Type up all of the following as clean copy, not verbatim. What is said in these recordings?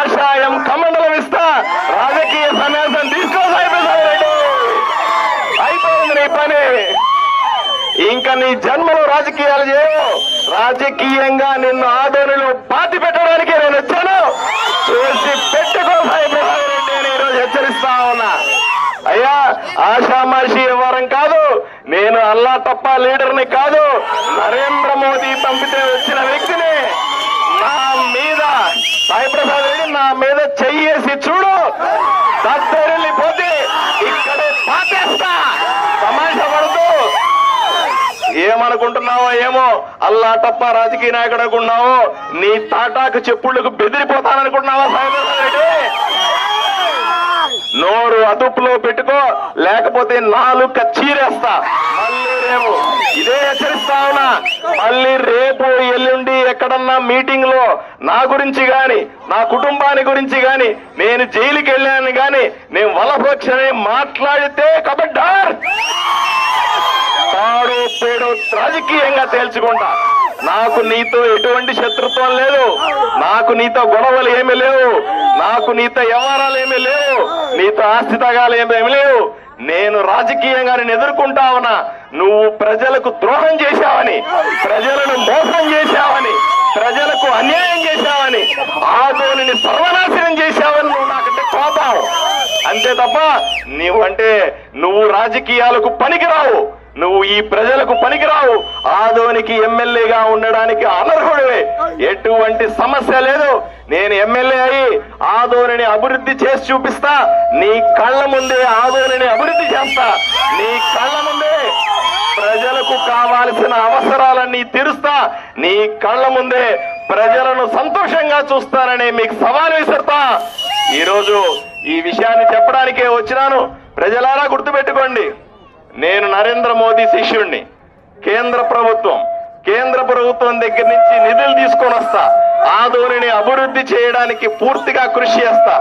కాషాయం కమండలం ఇస్తా, రాజకీయ సన్యాసం తీసుకో సాయిప్రసాద్ రెడ్డి. అయిపోయింది నీ పని. ఇంకా నీ జన్మలో రాజకీయాలు చేయవు. రాజకీయంగా నిన్ను ఆదోనిలో పాతి పెట్టడానికి నేను వచ్చాను. చూసి పెట్టుకో సాయిప్రసాద్ రెడ్డి అని ఈరోజు హెచ్చరిస్తా ఉన్నా. అయ్యా, ఆషామాషి వ్యవహారం కాదు. నేను అల్లా తప్ప లీడర్ని కాదు. నరేంద్ర మోదీ పంపితే వచ్చిన వ్యక్తిని. నా మీద సాయిప్రసాద్ రెడ్డి నా మీద చెయ్యేసి చూడు, దద్దరిల్లిపోతే ఇక్కడే పాతేస్తా. తమాషా పడుతూ ఏమనుకుంటున్నావో ఏమో, అల్లా తప్ప రాజకీయ నాయకుడు అనుకుంటున్నావో, నీ తాటాకు చెప్పుళ్లకు బెదిరిపోతాననుకుంటున్నావా సాయిప్రసాద్ రెడ్డి? నోరు అదుపులో పెట్టుకో, లేకపోతే నాలుక చీరేస్తా. మళ్ళీ రేపు ఇదే హెచ్చరిస్తా ఉన్నా. మళ్ళీ రేపు ఎల్లుండి ఎక్కడన్నా మీటింగ్ లో నా గురించి గాని, నా కుటుంబాన్ని గురించి గాని, నేను జైలుకి వెళ్ళాను గాని, నేను వలపోక్షని మాట్లాడితే కబడ్డార్ తాడు పేడు రాజకీయంగా తేల్చుకుంటా. నాకు నీతో ఎటువంటి శత్రుత్వం లేదు. నాకు నీతో గొడవలు ఏమీ లేవు. నాకు నీతో వ్యవహారాలు ఏమీ లేవు. నీతో ఆస్తి తగాలు ఏమీ లేవు. నేను రాజకీయంగా నేను ఎదుర్కొంటా ఉన్నా. నువ్వు ప్రజలకు ద్రోహం చేశావని, ప్రజలను మోసం చేశావని, ప్రజలకు అన్యాయం చేశావని, ఆదోనిని సర్వనాశనం చేశావని నువ్వు నాకంటే కోపం. అంతే తప్ప నువ్వు రాజకీయాలకు పనికిరావు. నువ్వు ఈ ప్రజలకు పనికిరావు. ఆదోనికి ఎమ్మెల్యేగా ఉండడానికి అనర్హుడివే. ఎటువంటి సమస్య లేదు. నేను ఎమ్మెల్యే అయి ఆదోనిని అభివృద్ధి చేసి చూపిస్తా. నీ కళ్ళ ముందే ఆదోనిని అభివృద్ధి చేస్తా. నీ కళ్ళ ముందే ప్రజలకు కావాల్సిన అవసరాలన్నీ తీరుస్తా. నీ కళ్ళ ముందే ప్రజలను సంతోషంగా చూస్తానని మీకు సవాల్ విసురుతా. ఈరోజు ఈ విషయాన్ని చెప్పడానికే వచ్చినాను. ప్రజలారా గుర్తుపెట్టుకోండి, నేను నరేంద్ర మోదీ శిష్యుణ్ణి. కేంద్ర ప్రభుత్వం దగ్గర నుంచి నిధులు తీసుకొని వస్తా. ఆదోనిని అభివృద్ధి చేయడానికి పూర్తిగా కృషి చేస్తా.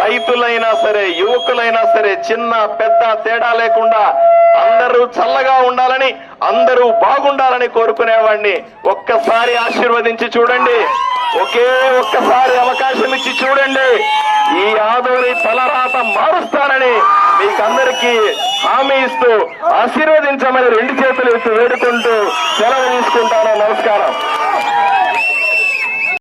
రైతులైనా సరే, యువకులైనా సరే, చిన్న పెద్ద తేడా లేకుండా అందరూ చల్లగా ఉండాలని, అందరూ బాగుండాలని కోరుకునేవాడిని. ఒక్కసారి ఆశీర్వదించి చూడండి. ఒక్కసారి అవకాశం ఇచ్చి చూడండి. ఈ ఆదోని తలరాత మారుస్తానని మీకందరికీ హామీ ఇస్తూ ఆశీర్వదించమని 2 చేతులు ఎత్తి వేడుకుంటూ సెలవు తీసుకుంటాను. నమస్కారం.